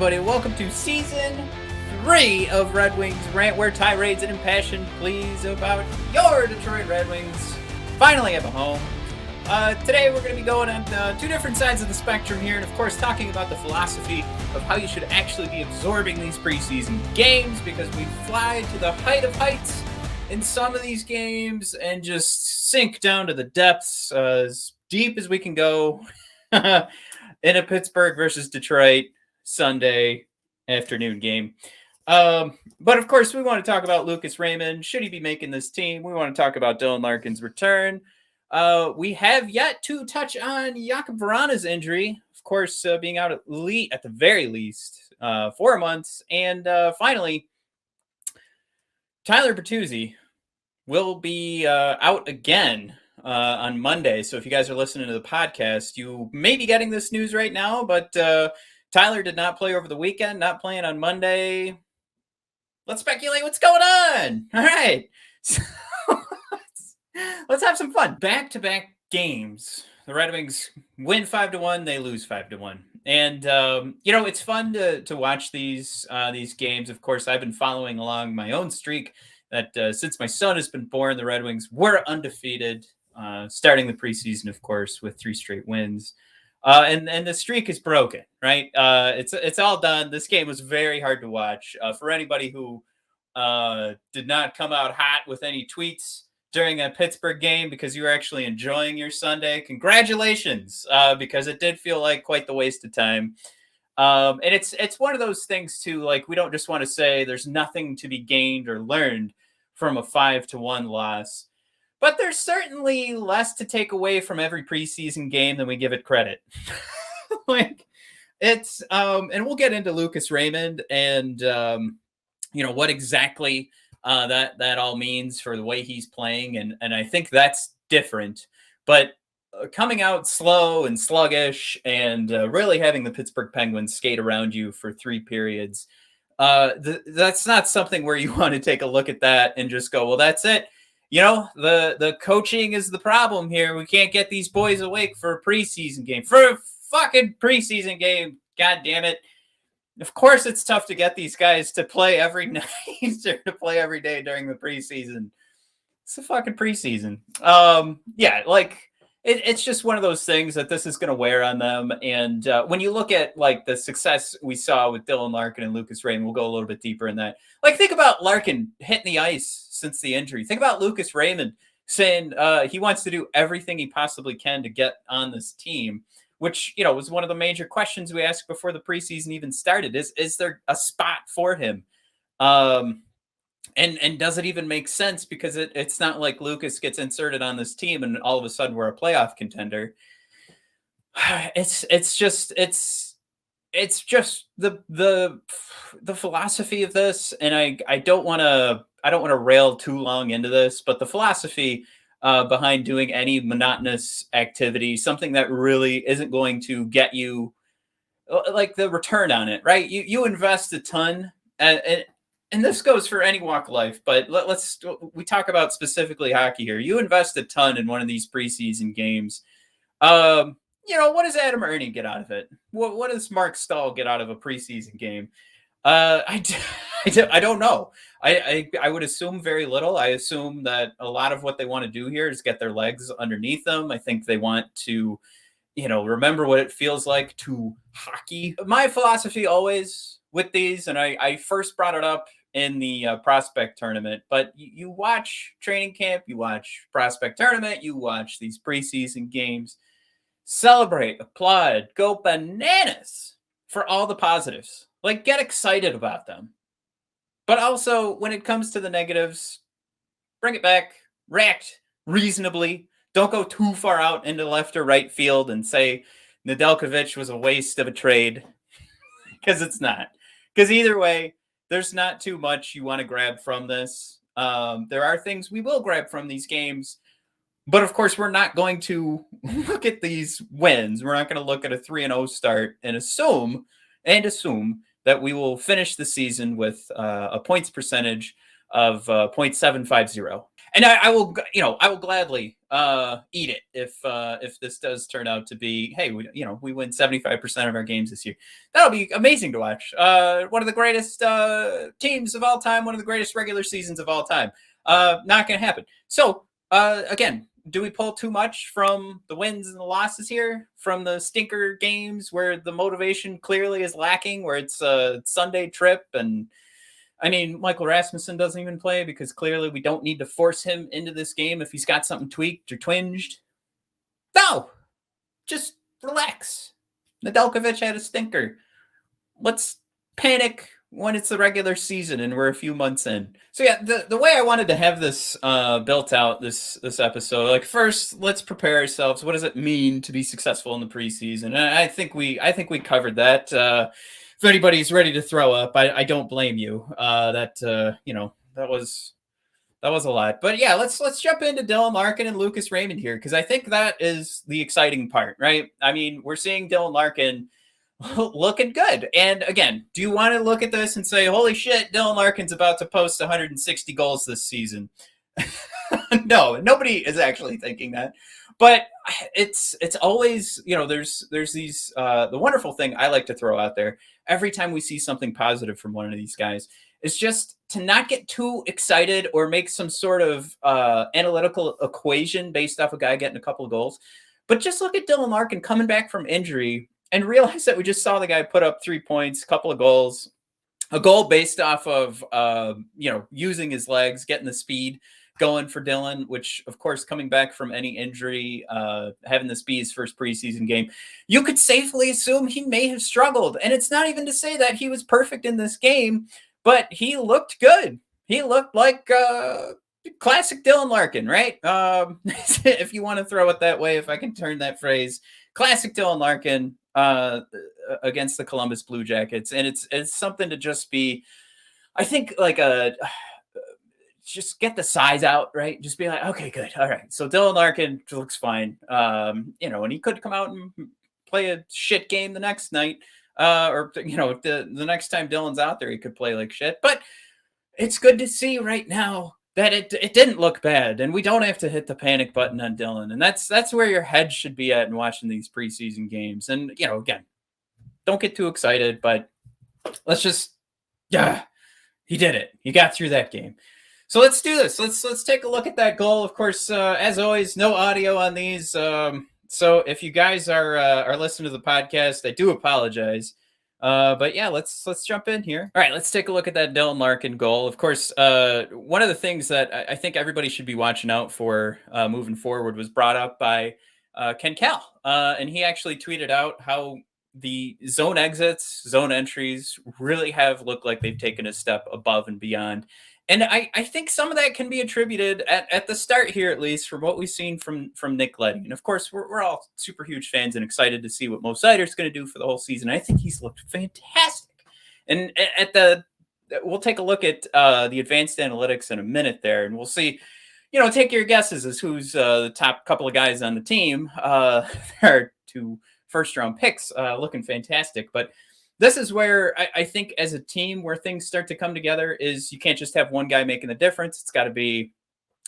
everybody. Welcome to Season 3 of Red Wings Rant, where tirades and impassioned pleas about your Detroit Red Wings finally have a home. Today we're going to be going on two different sides of the spectrum here, and of course talking about the philosophy of how you should actually be absorbing these preseason games, because we fly to the height of heights in some of these games and just sink down to the depths as deep as we can go in a Pittsburgh versus Detroit Sunday afternoon game. But of course, we want to talk about Lucas Raymond. Should he be making this team? We want to talk about Dylan Larkin's return. We have yet to touch on Jakub Vrana's injury, of course, being out at the very least 4 months. And finally, Tyler Bertuzzi will be out again on Monday. So if you guys are listening to the podcast, you may be getting this news right now, but Tyler did not play over the weekend, not playing on Monday. Let's speculate what's going on. All right. So let's have some fun. Back-to-back games. The Red Wings win 5-1. They lose 5-1. And, it's fun to watch these games. Of course, I've been following along my own streak that since my son has been born, the Red Wings were undefeated, starting the preseason, of course, with 3 straight wins. And the streak is broken, right? It's all done. This game was very hard to watch. For anybody who did not come out hot with any tweets during a Pittsburgh game because you were actually enjoying your Sunday, congratulations, because it did feel like quite the waste of time. And it's one of those things too, like we don't just want to say there's nothing to be gained or learned from a 5-1 loss. But there's certainly less to take away from every preseason game than we give it credit. And we'll get into Lucas Raymond and, what exactly that all means for the way he's playing. And I think that's different. But coming out slow and sluggish and really having the Pittsburgh Penguins skate around you for 3 periods, that's not something where you want to take a look at that and just go, well, that's it. The coaching is the problem here. We can't get these boys awake for a preseason game. For a fucking preseason game, god damn it. Of course it's tough to get these guys to play every night or to play every day during the preseason. It's a fucking preseason. It's just one of those things that this is going to wear on them. And when you look at the success we saw with Dylan Larkin and Lucas Raymond, we'll go a little bit deeper in that. Think about Larkin hitting the ice since the injury. Think about Lucas Raymond saying he wants to do everything he possibly can to get on this team, which, was one of the major questions we asked before the preseason even started. Is there a spot for him? And does it even make sense? Because it's not like Lucas gets inserted on this team and all of a sudden we're a playoff contender. It's just the philosophy of this. And I don't want to rail too long into this, but the philosophy behind doing any monotonous activity, something that really isn't going to get you the return on it, right? You invest a ton and this goes for any walk of life, but we talk about specifically hockey here. You invest a ton in one of these preseason games. What does Adam Ernie get out of it? What does Mark Stahl get out of a preseason game? I don't know. I would assume very little. I assume that a lot of what they want to do here is get their legs underneath them. I think they want to, remember what it feels like to hockey. My philosophy always with these, and I first brought it up in the prospect tournament, but you watch training camp, you watch prospect tournament, you watch these preseason games, celebrate, applaud, go bananas for all the positives. Get excited about them. But also, when it comes to the negatives, bring it back, react reasonably. Don't go too far out into left or right field and say Nedeljkovic was a waste of a trade, because it's not. Because either way, there's not too much you want to grab from this. There are things we will grab from these games. But of course, we're not going to look at these wins. We're not going to look at a 3-0 start and assume that we will finish the season with a points percentage of .750. And I will gladly eat it if this does turn out to be, hey, we win 75% of our games this year. That'll be amazing to watch. One of the greatest teams of all time, one of the greatest regular seasons of all time. Not going to happen. So again, do we pull too much from the wins and the losses here, from the stinker games where the motivation clearly is lacking, where it's a Sunday trip? And I mean, Michael Rasmussen doesn't even play because clearly we don't need to force him into this game if he's got something tweaked or twinged. No, just relax. Nedeljkovic had a stinker. Let's panic when it's the regular season and we're a few months in. So yeah, the way I wanted to have this built out, this episode, like, first let's prepare ourselves. What does it mean to be successful in the preseason? And I think we covered that. If anybody's ready to throw up, I don't blame you. That was a lot. But yeah, let's jump into Dylan Larkin and Lucas Raymond here, because I think that is the exciting part, right? I mean, we're seeing Dylan Larkin looking good. And again, do you want to look at this and say, holy shit, Dylan Larkin's about to post 160 goals this season? No, nobody is actually thinking that. But it's always, there's these, the wonderful thing I like to throw out there every time we see something positive from one of these guys is just to not get too excited or make some sort of analytical equation based off a guy getting a couple of goals. But just look at Dylan Larkin coming back from injury and realize that we just saw the guy put up 3 points, a couple of goals, a goal based off of, using his legs, getting the speed going for Dylan, which, of course, coming back from any injury, having this be his first preseason game, you could safely assume he may have struggled. And it's not even to say that he was perfect in this game, but he looked good. He looked like classic Dylan Larkin, right? If you want to throw it that way, if I can turn that phrase, classic Dylan Larkin against the Columbus Blue Jackets. And it's something to just be, I think, like just get the size out, right? Just be like, okay, good. All right. So Dylan Larkin looks fine. And he could come out and play a shit game the next night. The next time Dylan's out there, he could play like shit. But it's good to see right now that it didn't look bad, and we don't have to hit the panic button on Dylan. And that's where your head should be at in watching these preseason games. And, again, don't get too excited, but let's just, he did it. He got through that game. So let's do this. Let's take a look at that goal. Of course, as always, no audio on these. So if you guys are listening to the podcast, I do apologize. But yeah, let's jump in here. All right, let's take a look at that Dylan Larkin goal. Of course, one of the things that I think everybody should be watching out for moving forward was brought up by Ken Kal. And he actually tweeted out how the zone exits, zone entries really have looked like they've taken a step above and beyond. And I think some of that can be attributed at the start here, at least, from what we've seen from Nick Leddy. And of course, we're all super huge fans and excited to see what Mo Seider's going to do for the whole season. I think he's looked fantastic. And we'll take a look at the advanced analytics in a minute there, and we'll see. Take your guesses as who's the top couple of guys on the team. There are 2 first-round picks looking fantastic, but this is where I think as a team where things start to come together is you can't just have one guy making the difference. It's got to be,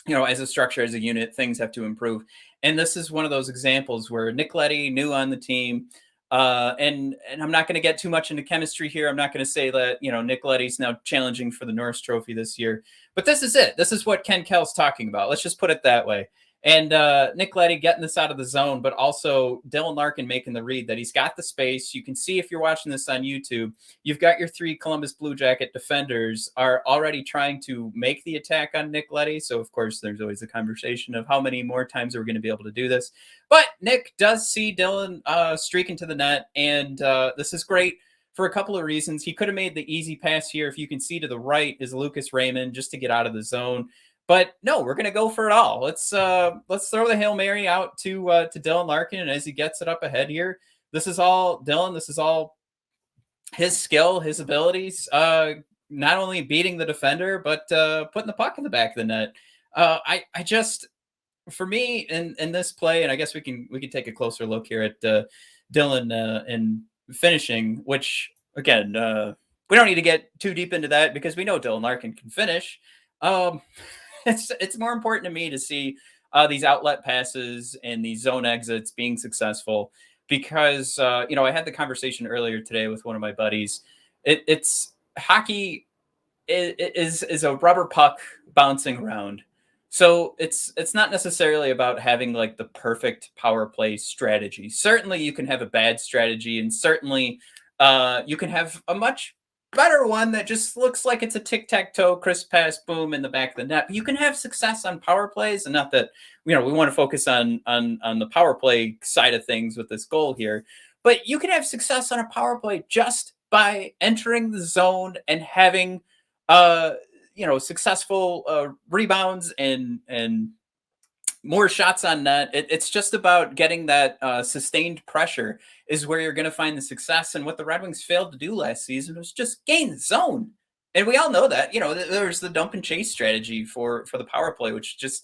as a structure, as a unit, things have to improve. And this is one of those examples where Nick Leddy, new on the team, and I'm not going to get too much into chemistry here. I'm not going to say that, Nick Leddy's now challenging for the Norris Trophy this year. But this is it. This is what Ken Kal's talking about. Let's just put it that way. And Nick Leddy getting this out of the zone, but also Dylan Larkin making the read that he's got the space. You can see if you're watching this on YouTube, you've got your 3 Columbus Blue Jacket defenders are already trying to make the attack on Nick Leddy. So, of course, there's always a conversation of how many more times are we going to be able to do this. But Nick does see Dylan streaking to the net, and this is great for a couple of reasons. He could have made the easy pass here. If you can see to the right is Lucas Raymond just to get out of the zone. But no, we're going to go for it all. Let's throw the Hail Mary out to Dylan Larkin. And as he gets it up ahead here, this is all Dylan. This is all his skill, his abilities, not only beating the defender, but putting the puck in the back of the net. I just, for me in this play, and I guess we can take a closer look here at Dylan and finishing, which again, we don't need to get too deep into that because we know Dylan Larkin can finish. It's more important to me to see these outlet passes and these zone exits being successful. Because I had the conversation earlier today with one of my buddies. It's hockey is a rubber puck bouncing around. So it's not necessarily about having like the perfect power play strategy. Certainly you can have a bad strategy, and certainly you can have a much better one that just looks like it's a tic-tac-toe, crisp pass, boom, in the back of the net. But you can have success on power plays, and not that we want to focus on the power play side of things with this goal here. But you can have success on a power play just by entering the zone and having uh successful rebounds and more shots on net. It's just about getting that sustained pressure is where you're going to find the success. And what the Red Wings failed to do last season was just gain the zone. And we all know that. There's the dump and chase strategy for the power play, which just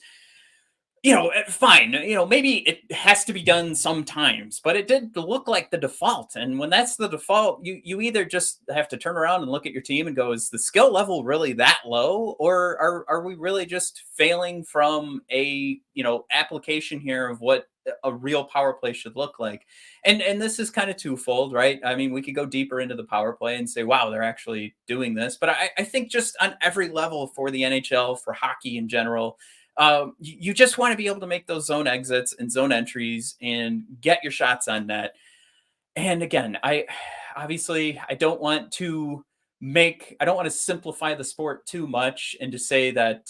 fine. Maybe it has to be done sometimes, but it did look like the default. And when that's the default, you either just have to turn around and look at your team and go, is the skill level really that low? Or are we really just failing from a, application here of what a real power play should look like? And this is kind of twofold, right? I mean, we could go deeper into the power play and say, wow, they're actually doing this. But I think just on every level for the NHL, for hockey in general, you just want to be able to make those zone exits and zone entries and get your shots on net. And again, I don't want to simplify the sport too much and to say that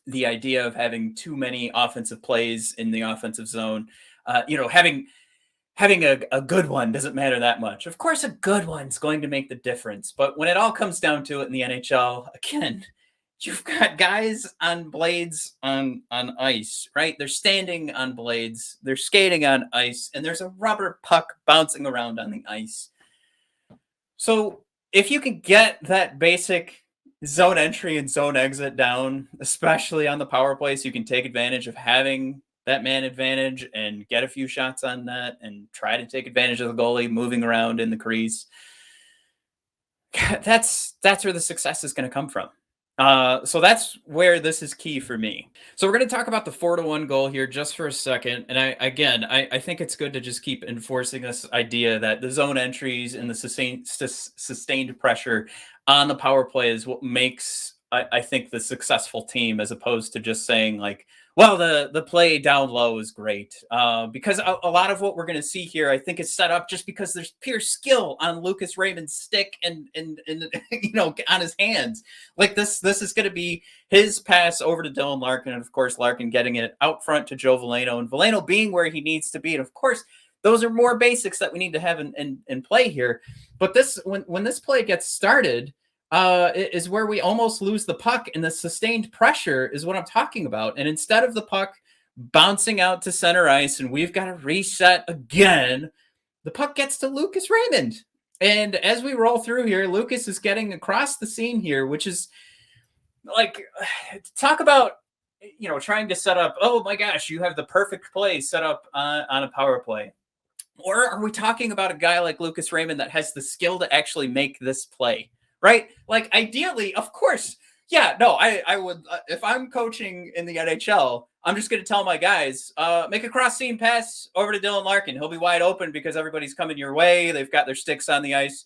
the idea of having too many offensive plays in the offensive zone, having a good one doesn't matter that much. Of course, a good one's going to make the difference. But when it all comes down to it in the NHL, again, you've got guys on blades on ice, right? They're standing on blades, they're skating on ice, and there's a rubber puck bouncing around on the ice. So if you can get that basic zone entry and zone exit down, especially on the power play, so you can take advantage of having that man advantage and get a few shots on net and try to take advantage of the goalie moving around in the crease, that's where the success is going to come from. So that's where this is key for me. So we're going to talk about the 4-1 goal here just for a second. And I think it's good to just keep enforcing this idea that the zone entries and the sustained pressure on the power play is what makes, I think, the successful team, as opposed to just saying like, well, the play down low is great. Because a lot of what we're going to see here, I think, is set up just because there's pure skill on Lucas Raymond's stick and on his hands. Like this is going to be his pass over to Dylan Larkin, and of course Larkin getting it out front to Joe Veleno, and Veleno being where he needs to be. And of course, those are more basics that we need to have in play here. But this when this play gets started, is where we almost lose the puck, and the sustained pressure is what I'm talking about. And instead of the puck bouncing out to center ice and we've got to reset again, the puck gets to Lucas Raymond. And as we roll through here, Lucas is getting across the seam here, which is like, talk about, trying to set up, oh my gosh, you have the perfect play set up on a power play. Or are we talking about a guy like Lucas Raymond that has the skill to actually make this play? Right? Like, ideally, of course, yeah, no, I would, if I'm coaching in the NHL, I'm just going to tell my guys, make a cross seam pass over to Dylan Larkin. He'll be wide open because everybody's coming your way. They've got their sticks on the ice.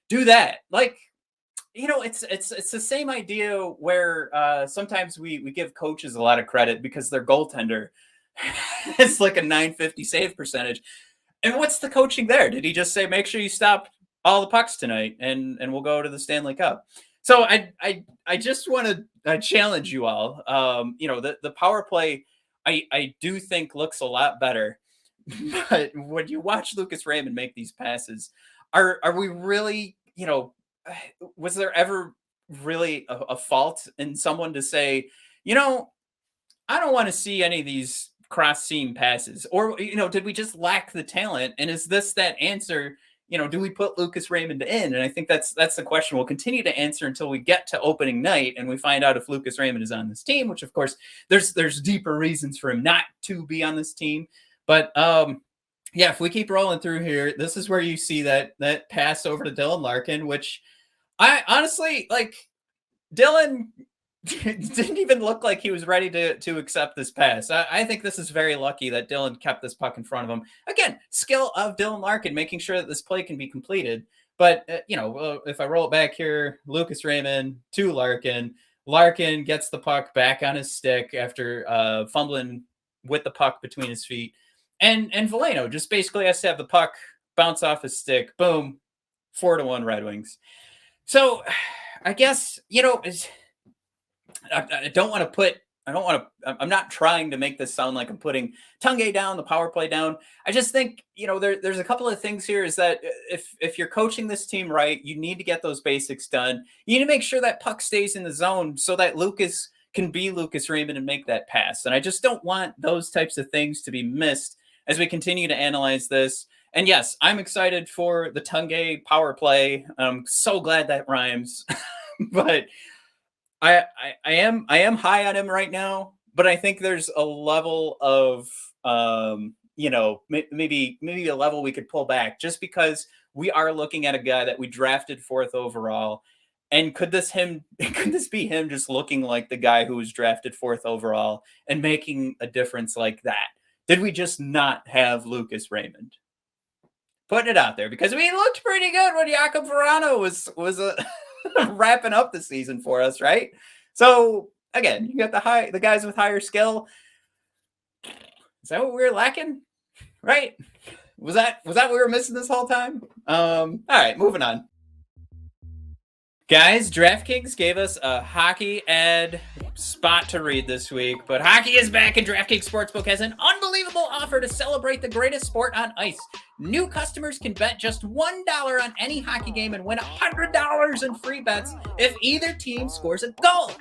Do that. Like, it's the same idea where sometimes we give coaches a lot of credit because their goaltender is like a 950 save percentage. And what's the coaching there? Did he just say, make sure you stop all the pucks tonight and we'll go to the Stanley Cup? So I just want to challenge you all. The power play, I do think looks a lot better. But when you watch Lucas Raymond make these passes, are we really, was there ever really a fault in someone to say, I don't want to see any of these cross seam passes? Or, did we just lack the talent? And is this that answer? Do we put Lucas Raymond in? And I think that's the question we'll continue to answer until we get to opening night and we find out if Lucas Raymond is on this team, which of course there's deeper reasons for him not to be on this team. But yeah, if we keep rolling through here, this is where you see that pass over to Dylan Larkin, which I honestly, like, Dylan didn't even look like he was ready to accept this pass. I think this is very lucky that Dylan kept this puck in front of him. Again, skill of Dylan Larkin, making sure that this play can be completed. But, if I roll it back here, Lucas Raymond to Larkin. Larkin gets the puck back on his stick after fumbling with the puck between his feet. And Veleno just basically has to have the puck bounce off his stick. Boom. 4-1 Red Wings. So I guess, I don't want to put, I'm not trying to make this sound like I'm putting Tunge down, the power play down. I just think, there's a couple of things here is that if you're coaching this team right, you need to get those basics done. You need to make sure that puck stays in the zone so that Lucas can be Lucas Raymond and make that pass. And I just don't want those types of things to be missed as we continue to analyze this. And yes, I'm excited for the Tunge power play. I'm so glad that rhymes. But I am high on him right now, but I think there's a level of maybe a level we could pull back just because we are looking at a guy that we drafted 4th overall. And could this be him just looking like the guy who was drafted 4th overall and making a difference like that? Did we just not have Lucas Raymond? Putting it out there because he looked pretty good when Jakob Verano was wrapping up the season for us, right? So again, you got the guys with higher skill. Is that what we were lacking? Right? Was that what we were missing this whole time? All right, moving on. Guys, DraftKings gave us a hockey ad spot to read this week, but hockey is back and DraftKings Sportsbook has an unbelievable offer to celebrate the greatest sport on ice. New customers can bet just $1 on any hockey game and win $100 in free bets if either team scores a goal.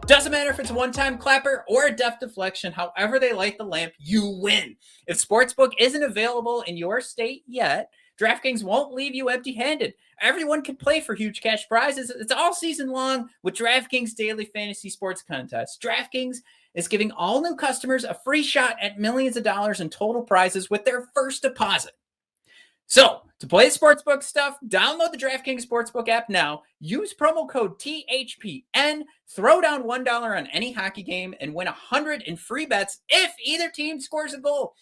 Doesn't matter if it's a one-time clapper or a deft deflection, however they light the lamp, you win. If Sportsbook isn't available in your state yet, DraftKings won't leave you empty-handed. Everyone can play for huge cash prizes. It's all season long with DraftKings Daily Fantasy Sports Contest. DraftKings is giving all new customers a free shot at millions of dollars in total prizes with their first deposit. So, to play sportsbook stuff, download the DraftKings Sportsbook app now, use promo code THPN, throw down $1 on any hockey game, and win $100 in free bets if either team scores a goal.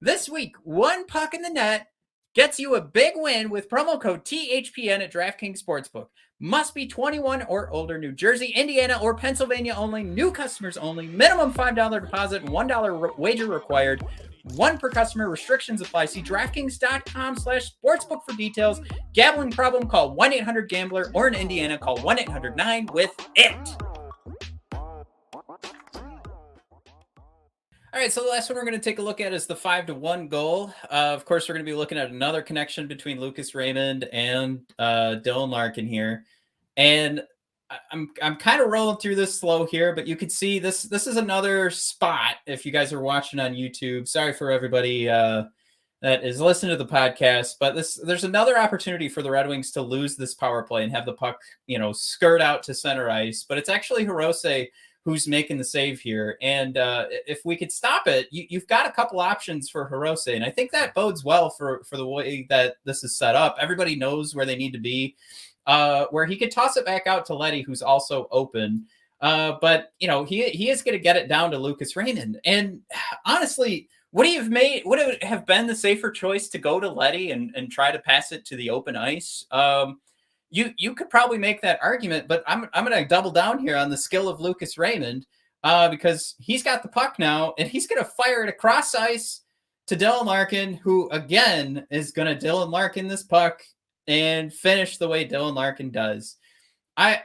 This week, one puck in the net gets you a big win with promo code THPN at DraftKings Sportsbook. Must be 21 or older, New Jersey, Indiana, or Pennsylvania only, new customers only, minimum $5 deposit, and $1 wager required. One per customer, restrictions apply. See DraftKings.com/sportsbook for details. Gambling problem, call 1-800-GAMBLER, or in Indiana, call 1-800-9-WITH-IT. All right, so the last one we're going to take a look at is the 5-1 goal. Of course, we're going to be looking at another connection between Lucas Raymond and Dylan Larkin here. And I'm kind of rolling through this slow here, but you could see this is another spot if you guys are watching on YouTube. Sorry for everybody that is listening to the podcast, but there's another opportunity for the Red Wings to lose this power play and have the puck, skirt out to center ice. But it's actually Hirose who's making the save here. And if we could stop it, you've got a couple options for Hirose. And I think that bodes well for the way that this is set up. Everybody knows where they need to be, where he could toss it back out to Letty, who's also open. But, he is going to get it down to Lucas Raymond. And honestly, would it have been the safer choice to go to Letty and try to pass it to the open ice? You could probably make that argument, but I'm going to double down here on the skill of Lucas Raymond because he's got the puck now, and he's going to fire it across ice to Dylan Larkin, who, again, is going to Dylan Larkin this puck and finish the way Dylan Larkin does. I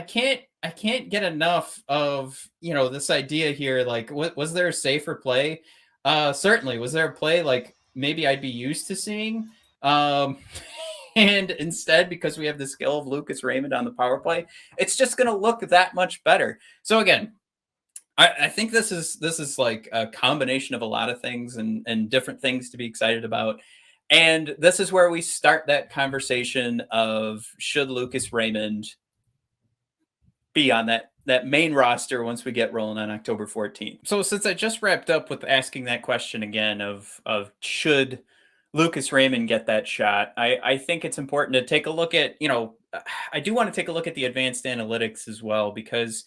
can't get enough of, this idea here. Like, was there a safer play? Certainly. Was there a play like maybe I'd be used to seeing? And instead, because we have the skill of Lucas Raymond on the power play, it's just going to look that much better. So again, I think this is like a combination of a lot of things and different things to be excited about. And this is where we start that conversation of should Lucas Raymond be on that main roster once we get rolling on October 14th. So since I just wrapped up with asking that question again of should Lucas Raymond get that shot, I think it's important to take a look at, I do want to take a look at the advanced analytics as well, because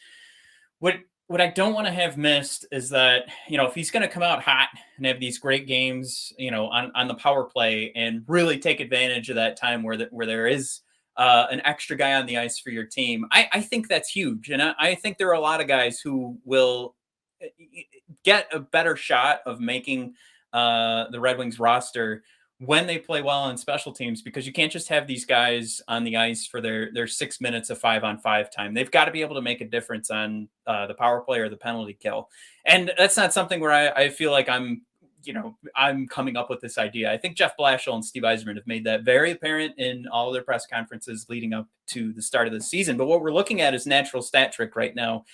what what I don't want to have missed is that, if he's going to come out hot and have these great games, on the power play and really take advantage of that time where there is an extra guy on the ice for your team, I think that's huge, and I think there are a lot of guys who will uh, get a better shot of making the Red Wings roster when they play well on special teams, because you can't just have these guys on the ice for their 6 minutes of 5-on-5 time. They've got to be able to make a difference on the power play or the penalty kill. And that's not something where I feel like I'm coming up with this idea. I think Jeff Blashill and Steve Yzerman have made that very apparent in all of their press conferences leading up to the start of the season. But what we're looking at is natural stat trick right now.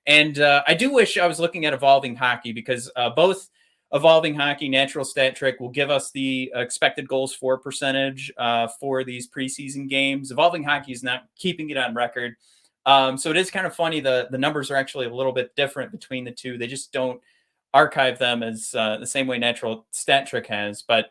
And I do wish I was looking at evolving hockey, because both evolving hockey, natural stat trick will give us the expected goals for percentage for these preseason games. Evolving hockey is not keeping it on record. So it is kind of funny. The numbers are actually a little bit different between the two. They just don't archive them as the same way natural stat trick has. But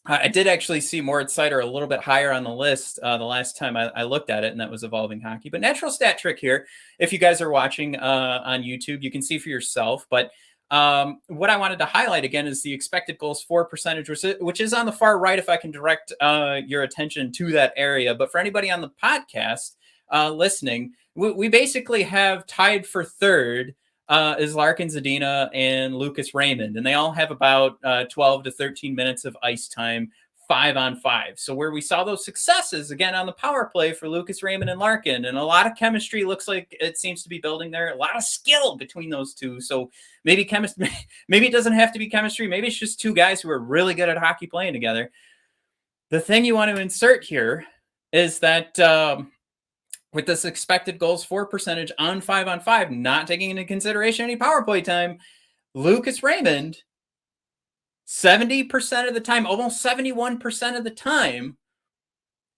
I did actually see Moritz Seider a little bit higher on the list the last time I looked at it, and that was evolving hockey. But natural stat trick here, if you guys are watching on YouTube, you can see for yourself. But what I wanted to highlight again is the expected goals for percentage, which is on the far right, if I can direct your attention to that area. But for anybody on the podcast listening, we basically have tied for third is Larkin, Zadina, and Lucas Raymond. And they all have about 12 to 13 minutes of ice time, 5-on-5. So where we saw those successes, again, on the power play for Lucas Raymond and Larkin, and a lot of chemistry looks like it seems to be building there. A lot of skill between those two. So maybe maybe it doesn't have to be chemistry. Maybe it's just two guys who are really good at hockey playing together. The thing you want to insert here is that with this expected goals for percentage on 5-on-5, not taking into consideration any power play time, Lucas Raymond, 70% of the time, almost 71% of the time,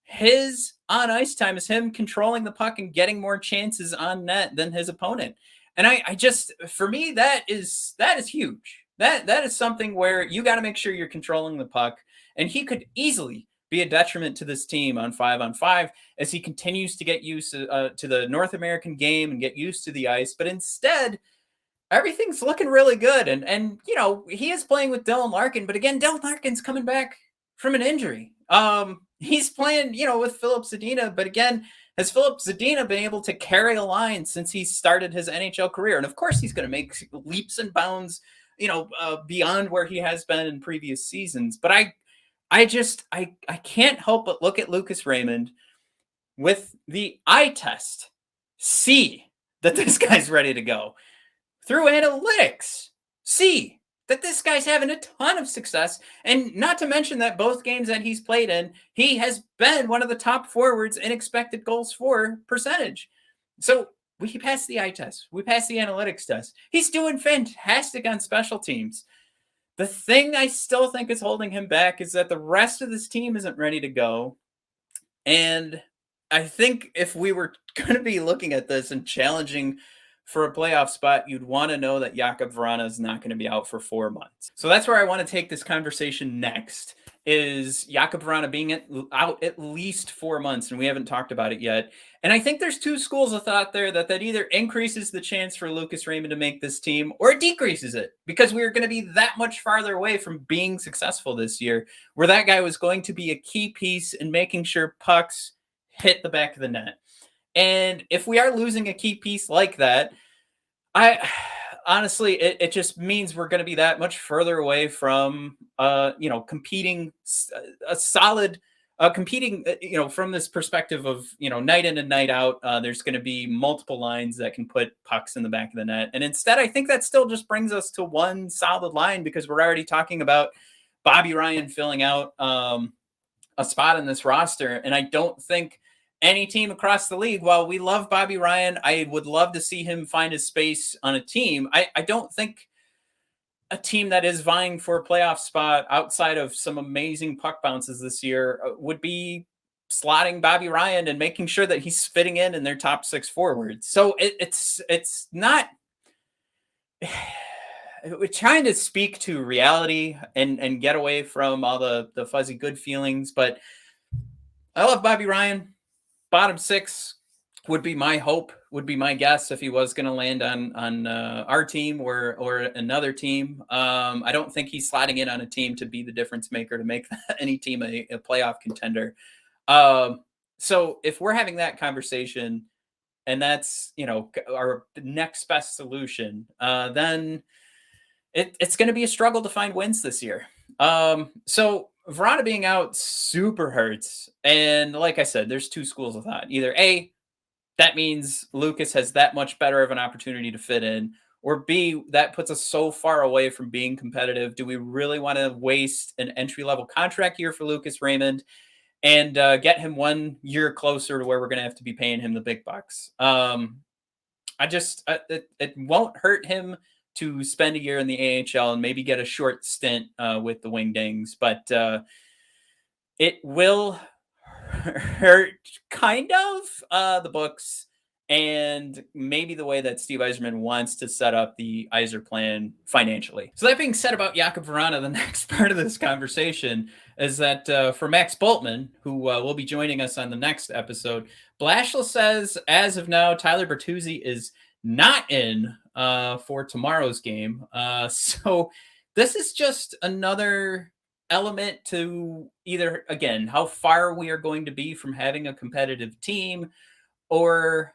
his on ice time is him controlling the puck and getting more chances on net than his opponent. And I just, for me, that is huge. That is something where you got to make sure you're controlling the puck, and he could easily be a detriment to this team on 5-on-5 as he continues to get used to the North American game and get used to the ice. But instead, everything's looking really good. And he is playing with Dylan Larkin, but again, Dylan Larkin's coming back from an injury. He's playing, with Filip Zadina, but again, has Filip Zadina been able to carry a line since he started his NHL career? And of course, he's going to make leaps and bounds, beyond where he has been in previous seasons. But I can't help but look at Lucas Raymond with the eye test, see that this guy's ready to go. Through analytics, see that this guy's having a ton of success. And not to mention that both games that he's played in, he has been one of the top forwards in expected goals for percentage. So we passed the eye test. We passed the analytics test. He's doing fantastic on special teams. The thing I still think is holding him back is that the rest of this team isn't ready to go. And I think if we were going to be looking at this and challenging for a playoff spot, you'd want to know that Jakub Vrana is not going to be out for 4 months. So that's where I want to take this conversation next, is Jakub Vrana being out at least 4 months, and we haven't talked about it yet. And I think there's two schools of thought there, that either increases the chance for Lucas Raymond to make this team, or it decreases it, because we're going to be that much farther away from being successful this year, where that guy was going to be a key piece in making sure pucks hit the back of the net. And if we are losing a key piece like that, I honestly, it just means we're going to be that much further away from, competing a solid, competing, from this perspective of, night in and night out. There's going to be multiple lines that can put pucks in the back of the net. And instead, I think that still just brings us to one solid line, because we're already talking about Bobby Ryan filling out a spot in this roster. And I don't think any team across the league, while we love Bobby Ryan, I would love to see him find his space on a team. I don't think a team that is vying for a playoff spot outside of some amazing puck bounces this year would be slotting Bobby Ryan and making sure that he's fitting in their top six forwards. So it's not. We're trying to speak to reality and get away from all the fuzzy good feelings, but I love Bobby Ryan. bottom six would be my hope, would be my guess if he was going to land on our team or another team. I don't think he's sliding in on a team to be the difference maker to make any team a playoff contender. Um, so if we're having that conversation and that's our next best solution, then it's going to be a struggle to find wins this year. So Verona being out super hurts, and like I said, there's two schools of thought. Either A, that means Lucas has that much better of an opportunity to fit in, or B, that puts us so far away from being competitive. Do we really want to waste an entry level contract year for Lucas Raymond and get him 1 year closer to where we're going to have to be paying him the big bucks? It won't hurt him to spend a year in the AHL and maybe get a short stint with the Wingdings, but it will hurt kind of the books and maybe the way that Steve Yzerman wants to set up the Yzer plan financially. So that being said about Jakub Vrana, the next part of this conversation is that for Max Boltman, who will be joining us on the next episode, Blashill says as of now, Tyler Bertuzzi is not in for tomorrow's game. So this is just another element to either, again, how far we are going to be from having a competitive team, or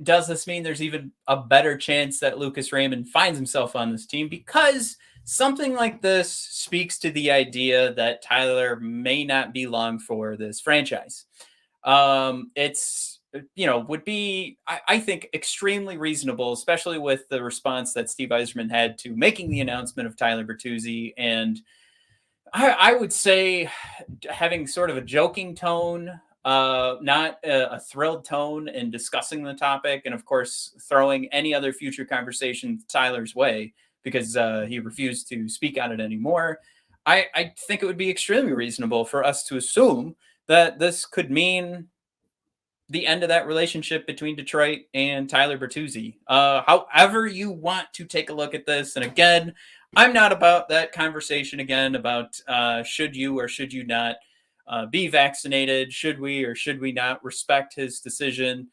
does this mean there's even a better chance that Lucas Raymond finds himself on this team? Because something like this speaks to the idea that Tyler may not be long for this franchise. It's, would be, I think, extremely reasonable, especially with the response that Steve Yzerman had to making the announcement of Tyler Bertuzzi. And I would say having sort of a joking tone, not a thrilled tone in discussing the topic, and of course throwing any other future conversation Tyler's way because he refused to speak on it anymore. I think it would be extremely reasonable for us to assume that this could mean the end of that relationship between Detroit and Tyler Bertuzzi. However you want to take a look at this, and again, I'm not about that conversation again about should you or should you not be vaccinated? Should we or should we not respect his decision?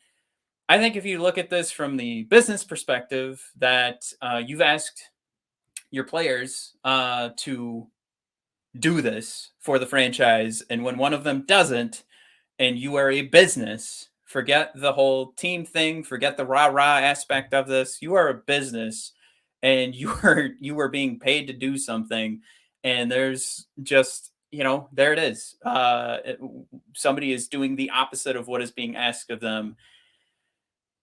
I think if you look at this from the business perspective, that you've asked your players to do this for the franchise, and when one of them doesn't, and you are a business, forget the whole team thing, forget the rah-rah aspect of this. You are a business and you are being paid to do something. And there's just, there it is. Somebody is doing the opposite of what is being asked of them.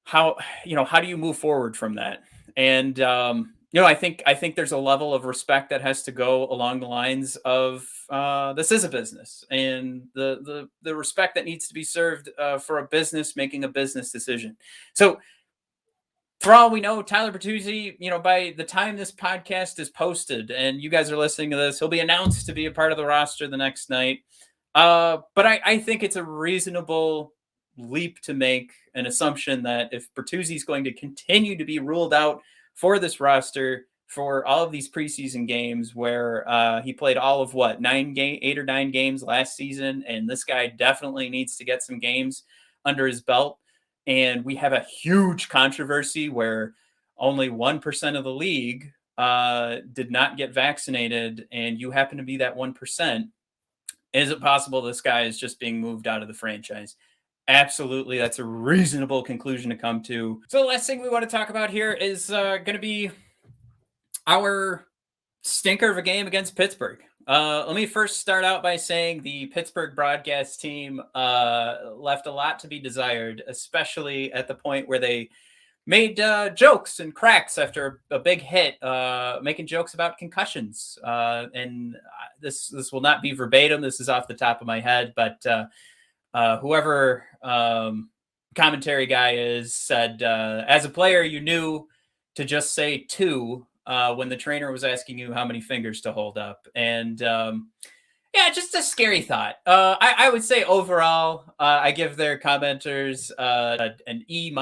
How do you move forward from that? And I think there's a level of respect that has to go along the lines of this is a business, and the respect that needs to be served for a business making a business decision. So for all we know, Tyler Bertuzzi, by the time this podcast is posted and you guys are listening to this, he'll be announced to be a part of the roster the next night. But I think it's a reasonable leap to make an assumption that if Bertuzzi is going to continue to be ruled out for this roster for all of these preseason games where he played all of 8 or 9 games last season, and this guy definitely needs to get some games under his belt. And we have a huge controversy where only 1% of the league did not get vaccinated, and you happen to be that 1%. Is it possible this guy is just being moved out of the franchise? Absolutely. That's a reasonable conclusion to come to. So the last thing we want to talk about here is going to be our stinker of a game against Pittsburgh. Let me first start out by saying the Pittsburgh broadcast team left a lot to be desired, especially at the point where they made jokes and cracks after a big hit, making jokes about concussions. And this will not be verbatim. This is off the top of my head, but whoever commentary guy is said, as a player, you knew to just say 2 when the trainer was asking you how many fingers to hold up. And yeah, just a scary thought. I would say overall, I give their commenters an E-.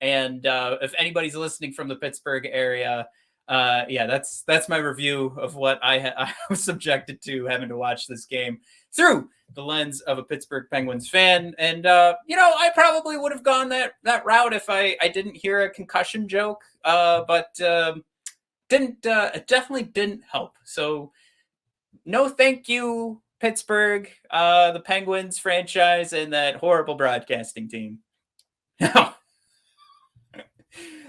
And if anybody's listening from the Pittsburgh area, Yeah, that's my review of what I was subjected to having to watch this game through the lens of a Pittsburgh Penguins fan. And I probably would have gone that route if I didn't hear a concussion joke, but didn't it definitely didn't help. So no, thank you, Pittsburgh, the Penguins franchise, and that horrible broadcasting team. Now,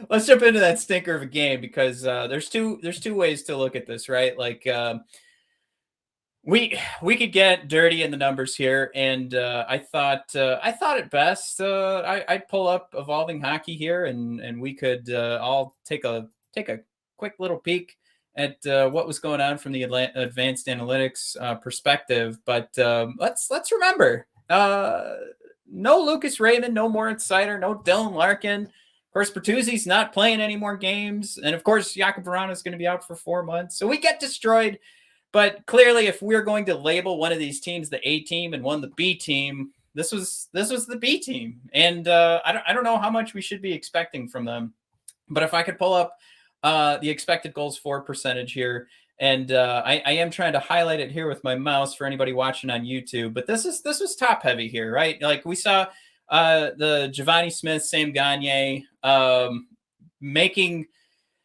let's jump into that stinker of a game because there's two ways to look at this, right? Like we could get dirty in the numbers here, and I thought at best I'd pull up evolving hockey here, and we could all take a quick little peek at what was going on from the advanced analytics perspective. But let's remember, no Lucas Raymond, no Moritz Seider, no Dylan Larkin. Of course, Bertuzzi's not playing any more games, and of course, Jakob Vrana is going to be out for 4 months, so we get destroyed. But clearly, if we're going to label one of these teams the A team and one the B team, this was the B team, and I don't know how much we should be expecting from them. But if I could pull up the expected goals for percentage here, and I am trying to highlight it here with my mouse for anybody watching on YouTube. But this was top heavy here, right? Like we saw the Giovanni Smith, Sam Gagne making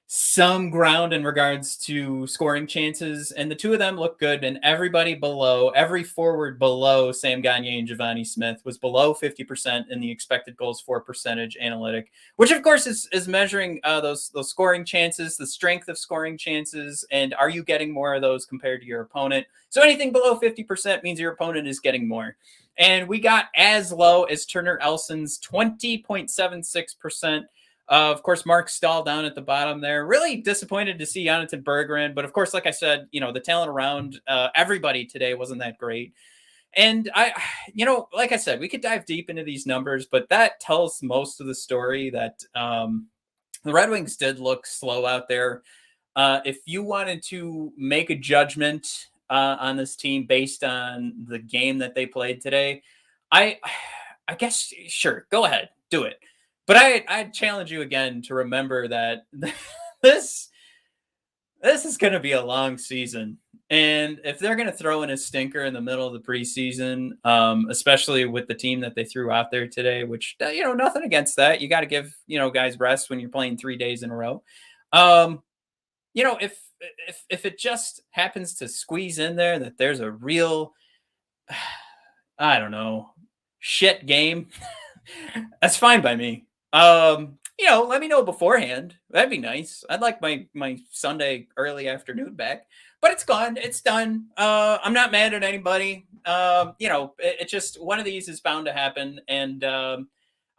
some ground in regards to scoring chances, and the two of them look good, and everybody below, every forward below Sam Gagne and Giovanni Smith was below 50% in the expected goals for percentage analytic, which of course is measuring those scoring chances, the strength of scoring chances, and are you getting more of those compared to your opponent. So anything below 50% means your opponent is getting more. And we got as low as Turner Elson's 20.76%. Of course, Mark Stahl down at the bottom there. Really disappointed to see Jonathan Berggren. But of course, like I said, the talent around everybody today wasn't that great. And like I said, we could dive deep into these numbers, but that tells most of the story that the Red Wings did look slow out there. If you wanted to make a judgment on this team based on the game that they played today, I guess, sure, go ahead, do it. But I challenge you again to remember that this is going to be a long season. And if they're going to throw in a stinker in the middle of the preseason, especially with the team that they threw out there today, which, nothing against that. You got to give, guys rest when you're playing 3 days in a row. If it just happens to squeeze in there that there's a real, I don't know, shit game, that's fine by me. Let me know beforehand. That'd be nice. I'd like my Sunday early afternoon back, but it's gone. It's done. I'm not mad at anybody. It just, one of these is bound to happen. And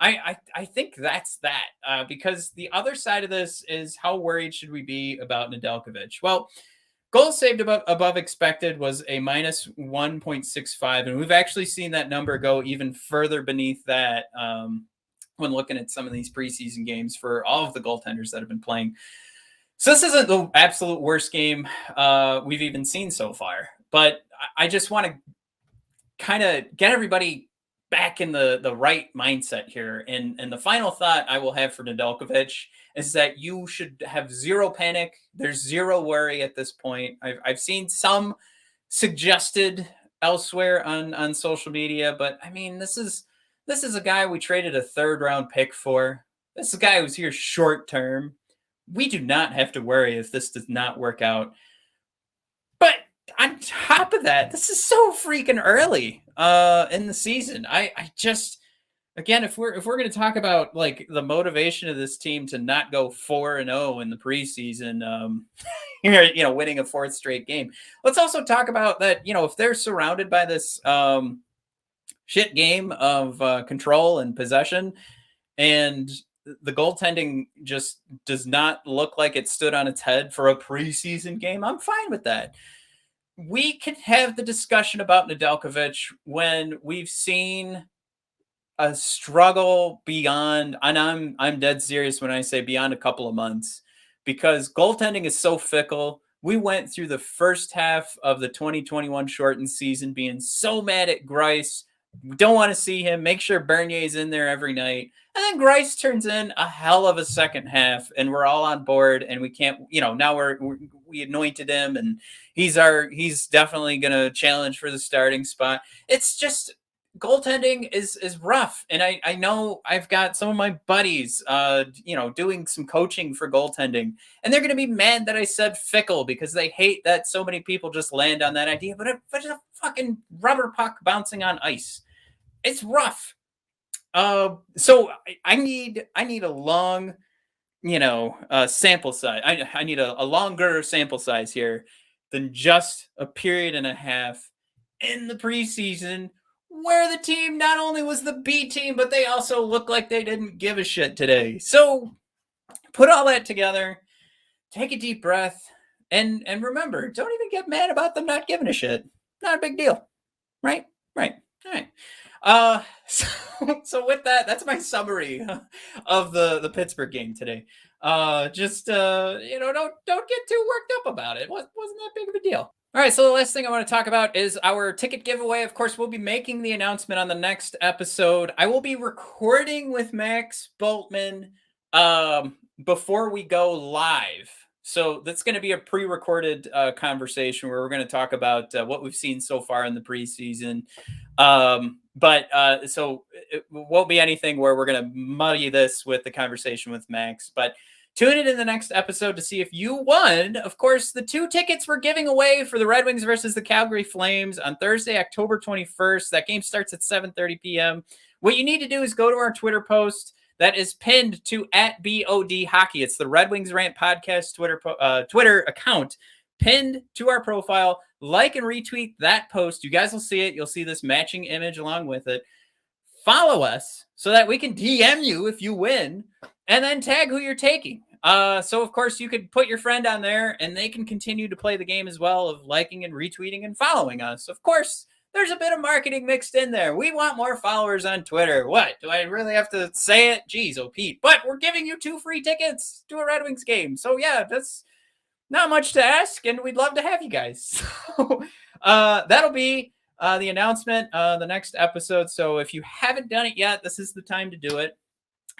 I think that's that, because the other side of this is how worried should we be about Nedeljkovic? Well, goals saved above expected was a minus 1.65, and we've actually seen that number go even further beneath that when looking at some of these preseason games for all of the goaltenders that have been playing. So this isn't the absolute worst game we've even seen so far, but I just want to kind of get everybody back in the right mindset here. And the final thought I will have for Nedeljkovic is that you should have zero panic. There's zero worry at this point. I've seen some suggested elsewhere on social media, but I mean, this is a guy we traded a 3rd round pick for. This is a guy who's here short term. We do not have to worry if this does not work out. But on top of that, this is so freaking early in the season. I just, again, if we're going to talk about like the motivation of this team to not go 4-0 in the preseason, winning a 4th straight game, let's also talk about that. If they're surrounded by this shit game of control and possession, and the goaltending just does not look like it stood on its head for a preseason game, I'm fine with that. We can have the discussion about Nedeljkovic when we've seen a struggle beyond, and I'm dead serious when I say beyond a couple of months, because goaltending is so fickle. We went through the first half of the 2021 shortened season being so mad at Greiss, Don't want to see him. Make sure Bernier's in there every night. And then Grice turns in a hell of a second half, and we're all on board. And we can't, now we anointed him, and he's definitely going to challenge for the starting spot. It's just goaltending is rough, and I know I've got some of my buddies, doing some coaching for goaltending, and they're going to be mad that I said fickle because they hate that so many people just land on that idea. But it's a fucking rubber puck bouncing on ice. It's rough. So I need a long, sample size. I need a longer sample size here than just a period and a half in the preseason, where the team not only was the B team, but they also looked like they didn't give a shit today. So put all that together, take a deep breath, and remember, don't even get mad about them not giving a shit. Not a big deal. Right? All right. So with that, that's my summary of the Pittsburgh game today. Don't get too worked up about it. Wasn't that big of a deal. All right, so the last thing I want to talk about is our ticket giveaway. Of course, we'll be making the announcement on the next episode. I will be recording with Max Boltman before we go live. So that's going to be a pre-recorded conversation where we're going to talk about what we've seen so far in the preseason. So it won't be anything where we're going to muddy this with the conversation with Max. But tune in the next episode to see if you won. Of course, the 2 tickets we're giving away for the Red Wings versus the Calgary Flames on Thursday, October 21st. That game starts at 7:30 p.m. What you need to do is go to our Twitter post that is pinned to @BOD Hockey. It's the Red Wings Rant podcast Twitter account pinned to our profile. Like and retweet that post. You guys will see it. You'll see this matching image along with it. Follow us so that we can DM you if you win, and then tag who you're taking. So, of course, you could put your friend on there, and they can continue to play the game as well of liking and retweeting and following us. Of course, there's a bit of marketing mixed in there. We want more followers on Twitter. What? Do I really have to say it? Jeez, oh, Pete. But we're giving you 2 free tickets to a Red Wings game. So, yeah, that's not much to ask, and we'd love to have you guys. So, that'll be the announcement the next episode. So if you haven't done it yet, this is the time to do it.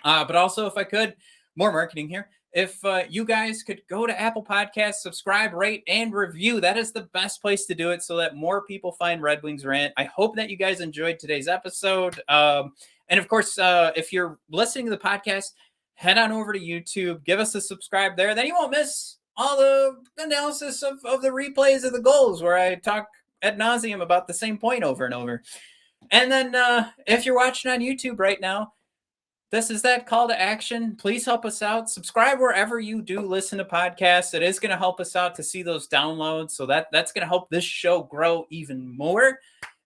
But also, if I could, more marketing here. If you guys could go to Apple Podcasts, subscribe, rate, and review, that is the best place to do it so that more people find Red Wings Rant. I hope that you guys enjoyed today's episode. And of course, if you're listening to the podcast, head on over to YouTube, give us a subscribe there. Then you won't miss all the analysis of the replays of the goals where I talk ad nauseum about the same point over and over. And then if you're watching on YouTube right now, this is that call to action. Please help us out. Subscribe wherever you do listen to podcasts. It is going to help us out to see those downloads. So that's going to help this show grow even more.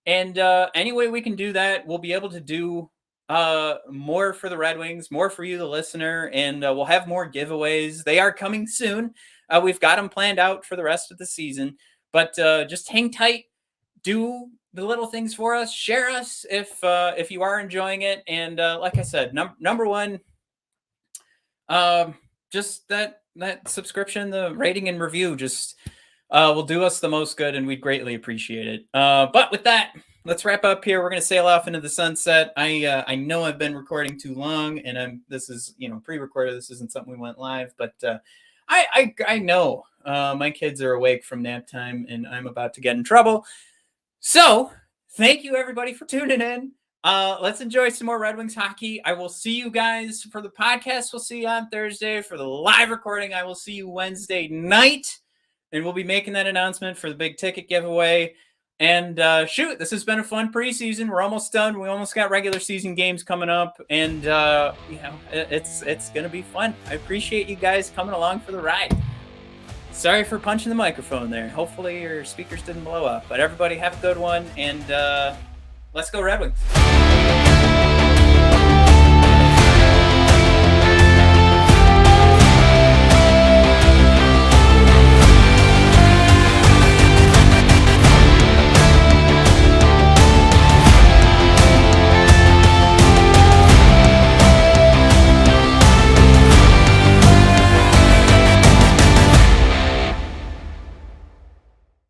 And any way we can do that, we'll be able to do more for the Red Wings, more for you, the listener, and we'll have more giveaways. They are coming soon. We've got them planned out for the rest of the season, but just hang tight, do the little things for us, share us if you are enjoying it, and like I said, number one, just that subscription, the rating and review, just will do us the most good, and we'd greatly appreciate it. But with that, let's wrap up here. We're going to sail off into the sunset. I know I've been recording too long, and this is pre-recorded. This isn't something we went live, but I know my kids are awake from nap time, and I'm about to get in trouble. So thank you everybody for tuning in. Let's enjoy some more Red Wings hockey. I will see you guys for the podcast. We'll see you on Thursday. For the live recording, I will see you Wednesday night, and we'll be making that announcement for the big ticket giveaway. And this has been a fun preseason. We're almost done. We almost got regular season games coming up, and it's gonna be fun. I appreciate you guys coming along for the ride. Sorry for punching the microphone there. Hopefully your speakers didn't blow up. But everybody have a good one, and let's go Red Wings.